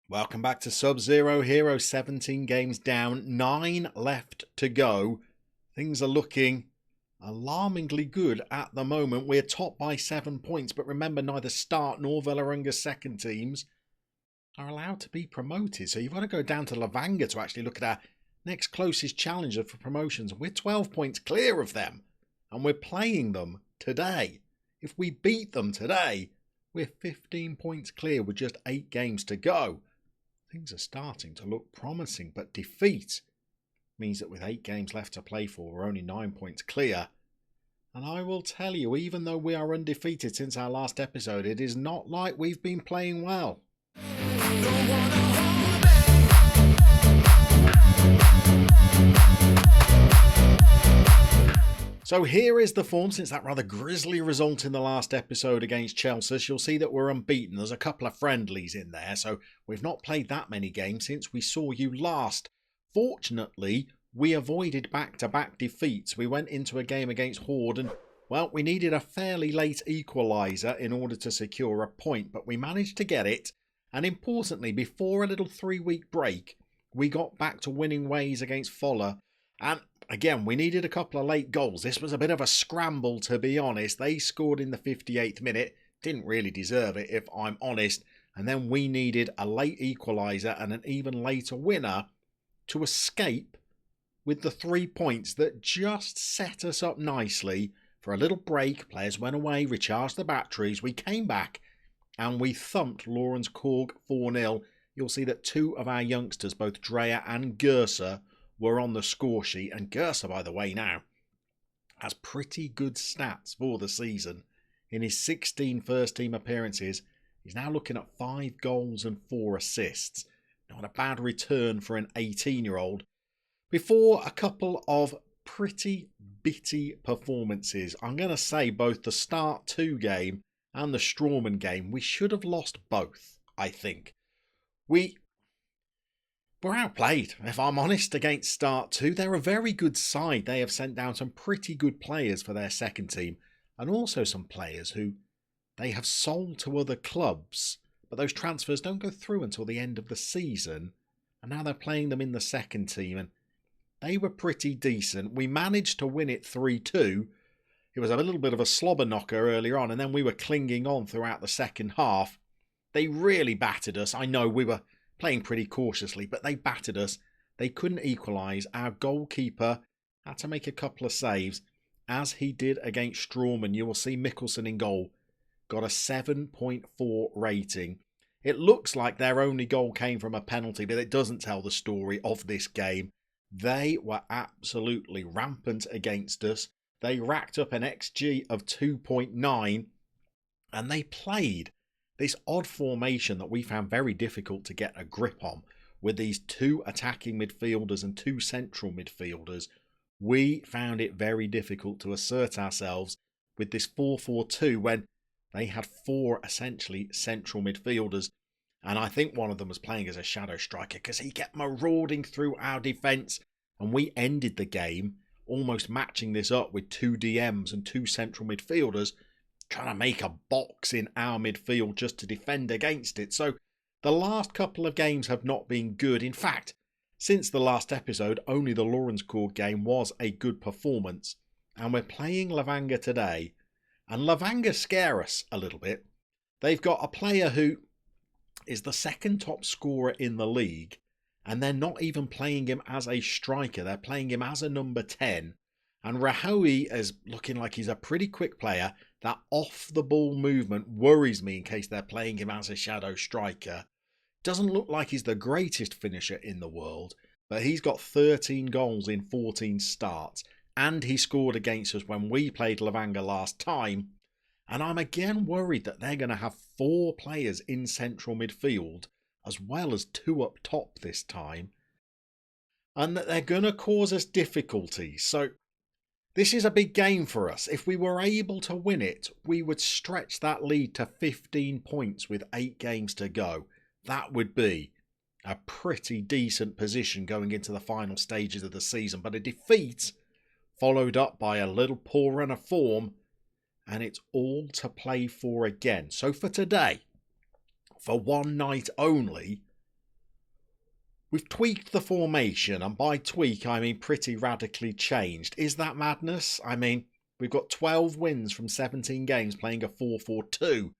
Welcome back to Sub-Zero Hero, 17 games down, 9 left to go. Things are looking alarmingly good at the moment. We're top by 7 points, but remember neither Start nor Levanger's second teams are allowed to be promoted. So you've got to go down to Lavanga to actually look at our next closest challenger for promotions. We're 12 points clear of them, and we're playing them today. If we beat them today, we're 15 points clear with just 8 games to go. Things are starting to look promising, but defeat means that with 8 games left to play for, we're only 9 points clear. And I will tell you, even though we are undefeated since our last episode, it is not like we've been playing well. So here is the form since that rather grisly result in the last episode against Chelsea. You'll see that we're unbeaten. There's a couple of friendlies in there, so we've not played that many games since we saw you last. Fortunately, we avoided back-to-back defeats. We went into a game against Horde and, well, we needed a fairly late equaliser in order to secure a point, but we managed to get it. And importantly, before a little 3-week break, we got back to winning ways against Fuller. And again, we needed a couple of late goals. This was a bit of a scramble, to be honest. They scored in the 58th minute. Didn't really deserve it, if I'm honest. And then we needed a late equaliser and an even later winner to escape with the 3 points that just set us up nicely for a little break. Players went away, recharged the batteries. We came back and we thumped Lawrence Korg 4-0. You'll see that 2 of our youngsters, both Dreyer and Gerser, were on the score sheet. And Gerser, by the way, now has pretty good stats for the season. In his 16 first-team appearances, he's now looking at 5 goals and 4 assists. Not a bad return for an 18-year-old. Before a couple of pretty bitty performances, I'm going to say both the Start 2 game and the Strawman game, we should have lost both, I think. We're outplayed, if I'm honest, against Start 2. They're a very good side. They have sent down some pretty good players for their second team, and also some players who they have sold to other clubs, but those transfers don't go through until the end of the season, and now they're playing them in the second team, and they were pretty decent. We managed to win it 3-2. It was a little bit of a slobber knocker earlier on, and then we were clinging on throughout the second half. They really battered us. I know we were playing pretty cautiously, but they battered us. They couldn't equalise. Our goalkeeper had to make a couple of saves, as he did against Strawman. You will see Mikkelsen in goal got a 7.4 rating. It looks like their only goal came from a penalty, but it doesn't tell the story of this game. They were absolutely rampant against us. They racked up an XG of 2.9, and they played this odd formation that we found very difficult to get a grip on, with these 2 attacking midfielders and 2 central midfielders. We found it very difficult to assert ourselves with this 4-4-2 when they had 4 essentially central midfielders. And I think one of them was playing as a shadow striker because he kept marauding through our defence. And we ended the game almost matching this up with 2 DMs and 2 central midfielders, trying to make a box in our midfield just to defend against it. So the last couple of games have not been good. In fact, since the last episode, only the Lawrence Korg game was a good performance. And we're playing Lavanga today. And Lavanga scare us a little bit. They've got a player who is the second top scorer in the league. And they're not even playing him as a striker. They're playing him as a number 10. And Rahoui is looking like he's a pretty quick player. That off-the-ball movement worries me in case they're playing him as a shadow striker. Doesn't look like he's the greatest finisher in the world, but he's got 13 goals in 14 starts. And he scored against us when we played Lavanga last time. And I'm again worried that they're going to have 4 players in central midfield, as well as 2 up top this time, and that they're going to cause us difficulties. So this is a big game for us. If we were able to win it, we would stretch that lead to 15 points with 8 games to go. That would be a pretty decent position going into the final stages of the season. But a defeat followed up by a little poor run of form, and it's all to play for again. So for today, for one night only, We've tweaked the formation, and by tweak I mean pretty radically changed. Is that madness? I mean, we've got 12 wins from 17 games playing a 4-4-2,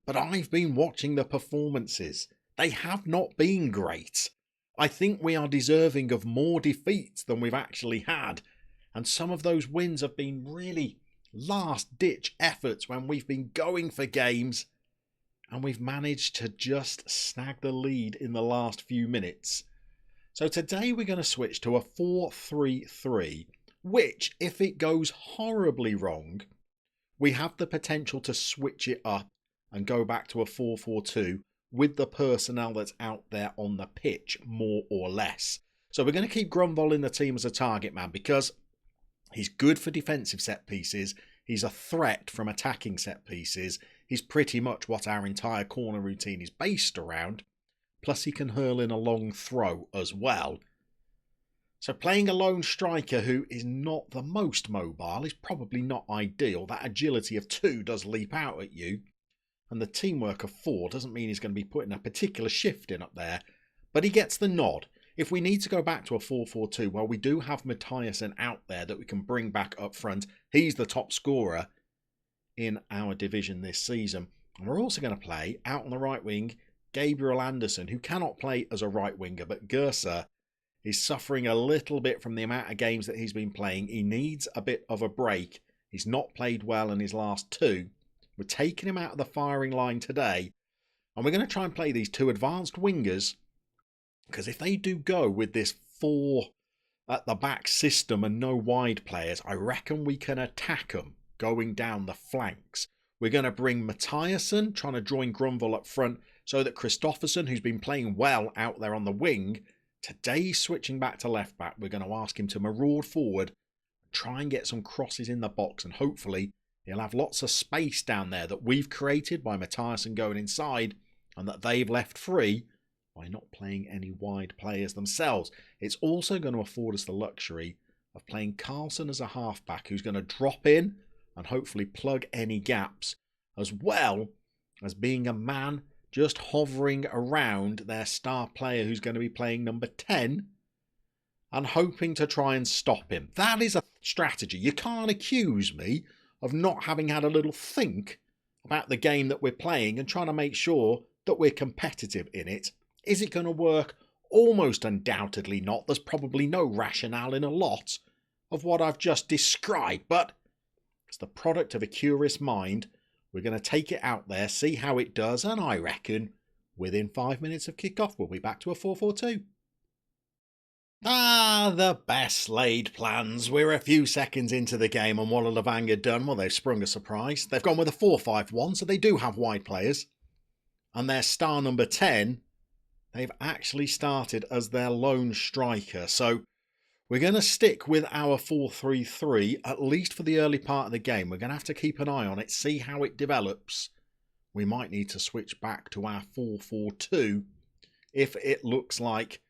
but I've been watching the performances. They have not been great. I think we are deserving of more defeats than we've actually had, and some of those wins have been really last-ditch efforts when we've been going for games and we've managed to just snag the lead in the last few minutes. So today we're going to switch to a 4-3-3, which, if it goes horribly wrong, we have the potential to switch it up and go back to a 4-4-2 with the personnel that's out there on the pitch, more or less. So we're going to keep Grunvoll in the team as a target man because he's good for defensive set pieces. He's a threat from attacking set pieces. He's pretty much what our entire corner routine is based around. Plus he can hurl in a long throw as well. So playing a lone striker who is not the most mobile is probably not ideal. That agility of 2 does leap out at you. And the teamwork of 4 doesn't mean he's going to be putting a particular shift in up there. But he gets the nod. If we need to go back to a 4-4-2, well, we do have Mathiasen out there that we can bring back up front. He's the top scorer in our division this season. And we're also going to play out on the right wing Gabriel Anderson, who cannot play as a right winger, but Gersa is suffering a little bit from the amount of games that he's been playing. He needs a bit of a break. He's not played well in his last 2. We're taking him out of the firing line today, and we're going to try and play these 2 advanced wingers, because if they do go with this 4 at the back system and no wide players, I reckon we can attack them going down the flanks. We're going to bring Mathiasen, trying to join Grunvoll up front, so that Christopherson, who's been playing well out there on the wing, today switching back to left back, we're going to ask him to maraud forward, try and get some crosses in the box, and hopefully he'll have lots of space down there that we've created by Mathiasen going inside and that they've left free by not playing any wide players themselves. It's also going to afford us the luxury of playing Carlson as a halfback who's going to drop in and hopefully plug any gaps, as well as being a man just hovering around their star player who's going to be playing number 10 and hoping to try and stop him. That is a strategy. You can't accuse me of not having had a little think about the game that we're playing and trying to make sure that we're competitive in it. Is it going to work? Almost undoubtedly not. There's probably no rationale in a lot of what I've just described, but it's the product of a curious mind. We're going to take it out there, see how it does, and I reckon within 5 minutes of kick-off we'll be back to a 4-4-2. The best laid plans. We're a few seconds into the game, and what have Lavanga done? Well, they've sprung a surprise. They've gone with a 4-5-1, so they do have wide players. And their star number 10, they've actually started as their lone striker. So we're going to stick with our 4-3-3, at least for the early part of the game. We're going to have to keep an eye on it, see how it develops. We might need to switch back to our 4-4-2 if it looks like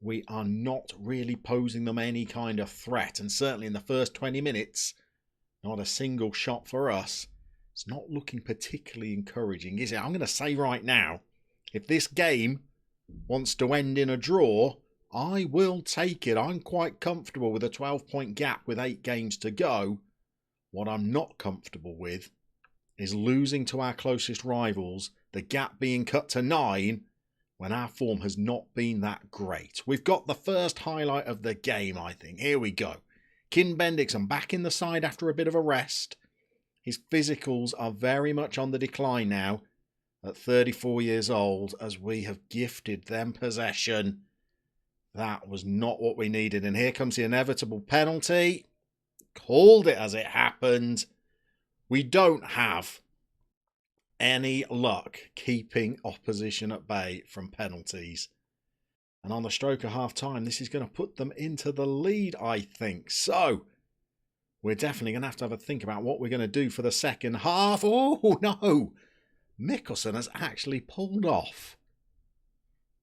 we are not really posing them any kind of threat. And certainly in the first 20 minutes, not a single shot for us. It's not looking particularly encouraging, is it? I'm going to say right now, if this game wants to end in a draw, I will take it. I'm quite comfortable with a 12-point gap with 8 games to go. What I'm not comfortable with is losing to our closest rivals, the gap being cut to 9, when our form has not been that great. We've got the first highlight of the game, I think. Here we go. Kim Bendixson back in the side after a bit of a rest. His physicals are very much on the decline now at 34 years old, as we have gifted them possession. That was not what we needed. And here comes the inevitable penalty. Called it as it happened. We don't have any luck keeping opposition at bay from penalties. And on the stroke of half time, this is going to put them into the lead, I think. So we're definitely going to have a think about what we're going to do for the second half. Oh, no. Mikkelsen has actually pulled off,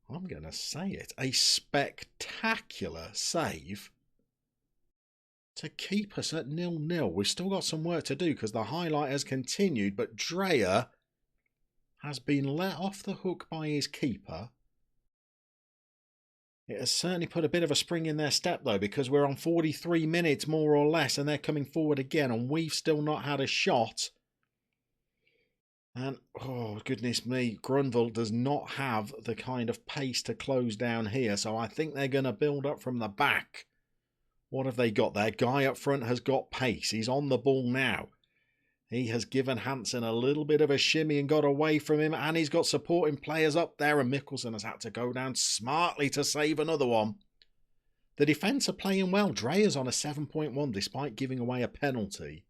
I'm going to say it, a spectacular save to keep us at 0-0. We've still got some work to do because the highlight has continued, but Dreyer has been let off the hook by his keeper. It has certainly put a bit of a spring in their step, though, because we're on 43 minutes, more or less, and they're coming forward again, and we've still not had a shot. And, oh, goodness me, Grunwald does not have the kind of pace to close down here, so I think they're going to build up from the back. What have they got there? Guy up front has got pace. He's on the ball now. He has given Hansen a little bit of a shimmy and got away from him, and he's got supporting players up there, and Mikkelsen has had to go down smartly to save another one. The defence are playing well. Dreher's on a 7.1 despite giving away a penalty.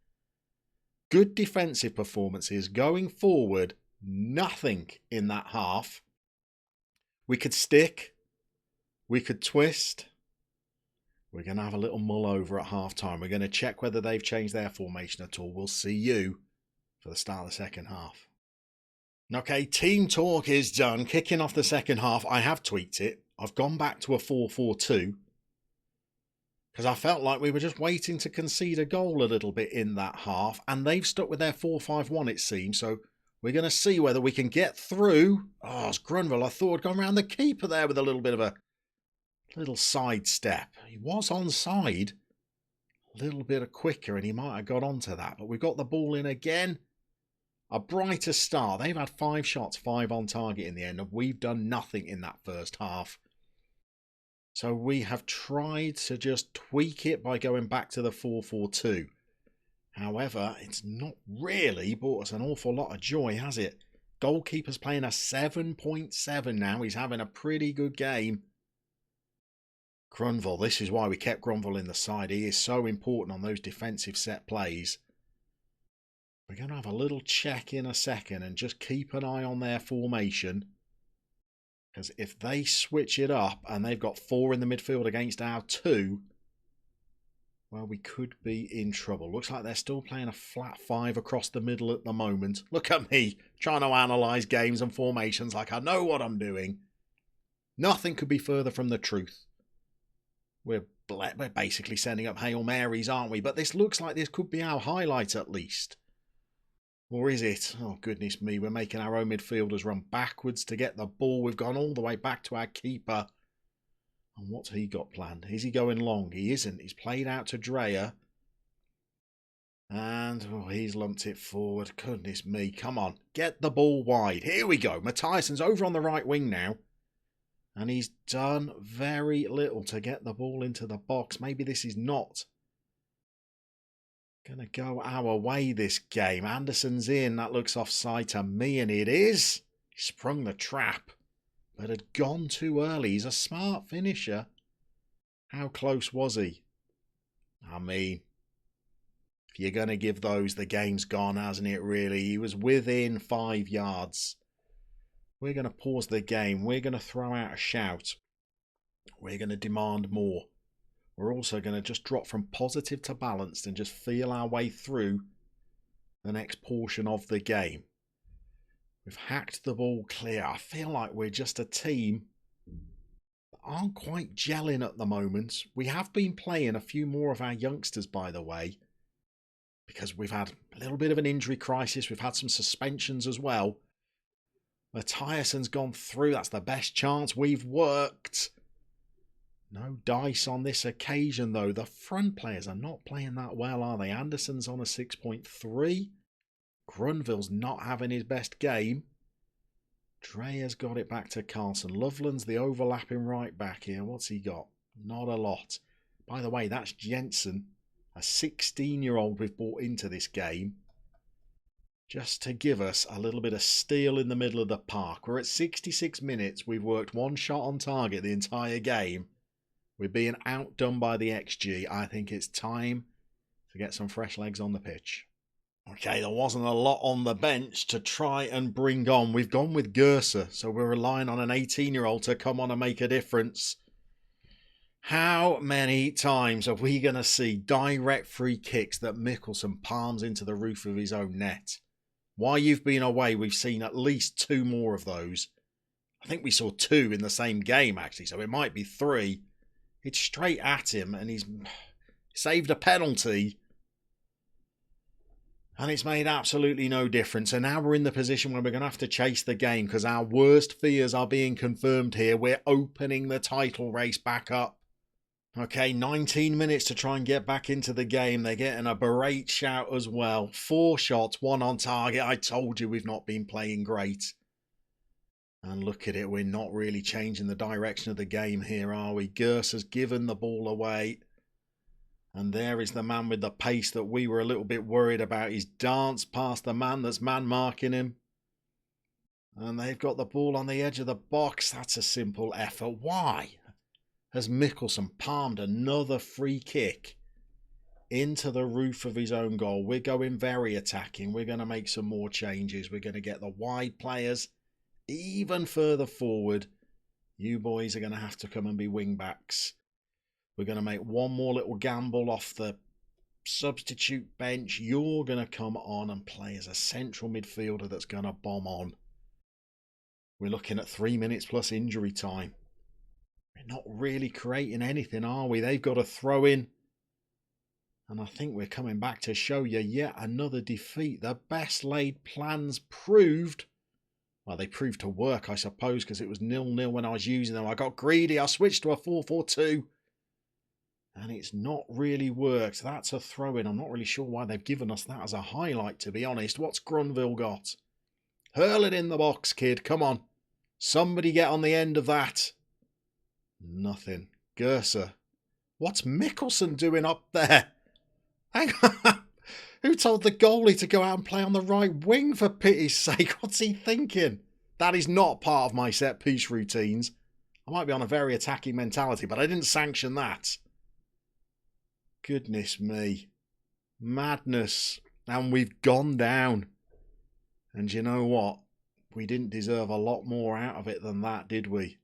Good defensive performances going forward. Nothing in that half. We could stick. We could twist. We're going to have a little mull over at half-time. We're going to check whether they've changed their formation at all. We'll see you for the start of the second half. Okay, team talk is done. Kicking off the second half, I have tweaked it. I've gone back to a 4-4-2 because I felt like we were just waiting to concede a goal a little bit in that half, and they've stuck with their 4-5-1, it seems. So we're going to see whether we can get through. Oh, it's Grunwald. I thought I'd gone around the keeper there with a little bit of a little side step. He was onside. A little bit quicker and he might have got onto that. But we've got the ball in again. A brighter start. They've had 5 shots, 5 on target in the end. And we've done nothing in that first half. So we have tried to just tweak it by going back to the 4-4-2. However, it's not really brought us an awful lot of joy, has it? Goalkeeper's playing a 7.7 now. He's having a pretty good game. Grunwald, this is why we kept Grunwald in the side. He is so important on those defensive set plays. We're going to have a little check in a second and just keep an eye on their formation. Because if they switch it up and they've got 4 in the midfield against our 2, well, we could be in trouble. Looks like they're still playing a flat 5 across the middle at the moment. Look at me trying to analyse games and formations like I know what I'm doing. Nothing could be further from the truth. We're basically sending up Hail Marys, aren't we? But this looks like this could be our highlight at least. Or is it? Oh, goodness me. We're making our own midfielders run backwards to get the ball. We've gone all the way back to our keeper. And what's he got planned? Is he going long? He isn't. He's played out to Dreher. And he's lumped it forward. Goodness me. Come on. Get the ball wide. Here we go. Matthijsen's over on the right wing now. And he's done very little to get the ball into the box. Maybe this is not going to go our way this game. Anderson's in. That looks offside to me, and it is. He sprung the trap, but had gone too early. He's a smart finisher. How close was he? I mean, if you're going to give those, the game's gone, hasn't it, really? He was within 5 yards. We're going to pause the game. We're going to throw out a shout. We're going to demand more. We're also going to just drop from positive to balanced and just feel our way through the next portion of the game. We've hacked the ball clear. I feel like we're just a team that aren't quite gelling at the moment. We have been playing a few more of our youngsters, by the way, because we've had a little bit of an injury crisis. We've had some suspensions as well. Matthijsen's gone through. That's the best chance we've worked. No dice on this occasion, though. The front players are not playing that well, are they? Anderson's on a 6.3. Grunwald's not having his best game. Dreher's got it back to Carlson. Loveland's the overlapping right back here. What's he got? Not a lot. By the way, that's Jensen, a 16-year-old we've brought into this game, just to give us a little bit of steel in the middle of the park. We're at 66 minutes. We've worked 1 shot on target the entire game. We're being outdone by the XG. I think it's time to get some fresh legs on the pitch. Okay, there wasn't a lot on the bench to try and bring on. We've gone with Gerser, so we're relying on an 18-year-old to come on and make a difference. How many times are we going to see direct free kicks that Mikkelsen palms into the roof of his own net? While you've been away, we've seen at least 2 more of those. I think we saw 2 in the same game, actually, so it might be 3. It's straight at him, and he's saved a penalty. And it's made absolutely no difference. And now we're in the position where we're going to have to chase the game because our worst fears are being confirmed here. We're opening the title race back up. Okay, 19 minutes to try and get back into the game. They're getting a berate shout as well. 4 shots, 1 on target. I told you we've not been playing great. And look at it, we're not really changing the direction of the game here, are we? Gers has given the ball away. And there is the man with the pace that we were a little bit worried about. He's danced past the man that's man-marking him. And they've got the ball on the edge of the box. That's a simple effort. Why has Mikkelsen palmed another free kick into the roof of his own goal? We're going very attacking. We're going to make some more changes. We're going to get the wide players even further forward. You boys are going to have to come and be wing-backs. We're going to make one more little gamble off the substitute bench. You're going to come on and play as a central midfielder that's going to bomb on. We're looking at 3 minutes plus injury time. We're not really creating anything, are we? They've got a throw in. And I think we're coming back to show you yet another defeat. The best laid plans proved. Well, they proved to work, I suppose, because it was 0-0 when I was using them. I got greedy. I switched to a 4-4-2. And it's not really worked. That's a throw-in. I'm not really sure why they've given us that as a highlight, to be honest. What's Grunville got? Hurl it in the box, kid. Come on. Somebody get on the end of that. Nothing. Gerser. What's Mikkelsen doing up there? Hang on. Who told the goalie to go out and play on the right wing, for pity's sake? What's he thinking? That is not part of my set-piece routines. I might be on a very attacking mentality, but I didn't sanction that. Goodness me. Madness. And we've gone down. And you know what? We didn't deserve a lot more out of it than that, did we?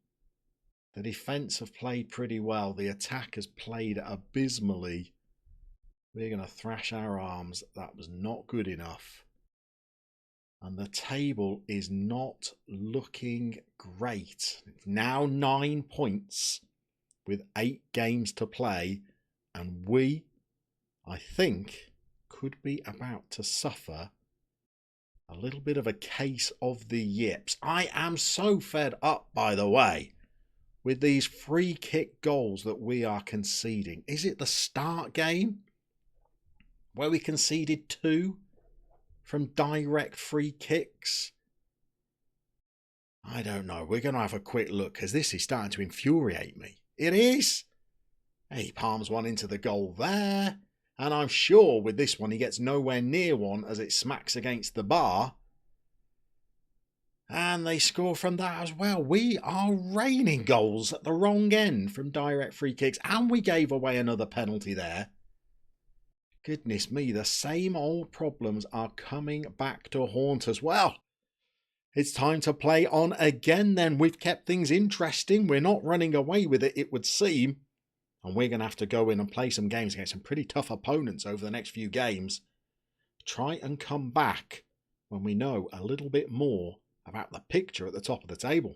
The defence have played pretty well. The attack has played abysmally. We're going to thrash our arms. That was not good enough. And the table is not looking great. It's now 9 points with 8 games to play. And we, I think, could be about to suffer a little bit of a case of the yips. I am so fed up, by the way, with these free kick goals that we are conceding. Is it the start game where we conceded 2 from direct free kicks? I don't know. We're going to have a quick look because this is starting to infuriate me. It is. He palms one into the goal there. And I'm sure with this one he gets nowhere near one as it smacks against the bar. And they score from that as well. We are raining goals at the wrong end from direct free kicks. And we gave away another penalty there. Goodness me, the same old problems are coming back to haunt us. Well, it's time to play on again then. We've kept things interesting. We're not running away with it, it would seem. And we're going to have to go in and play some games against some pretty tough opponents over the next few games. Try and come back when we know a little bit more about the picture at the top of the table.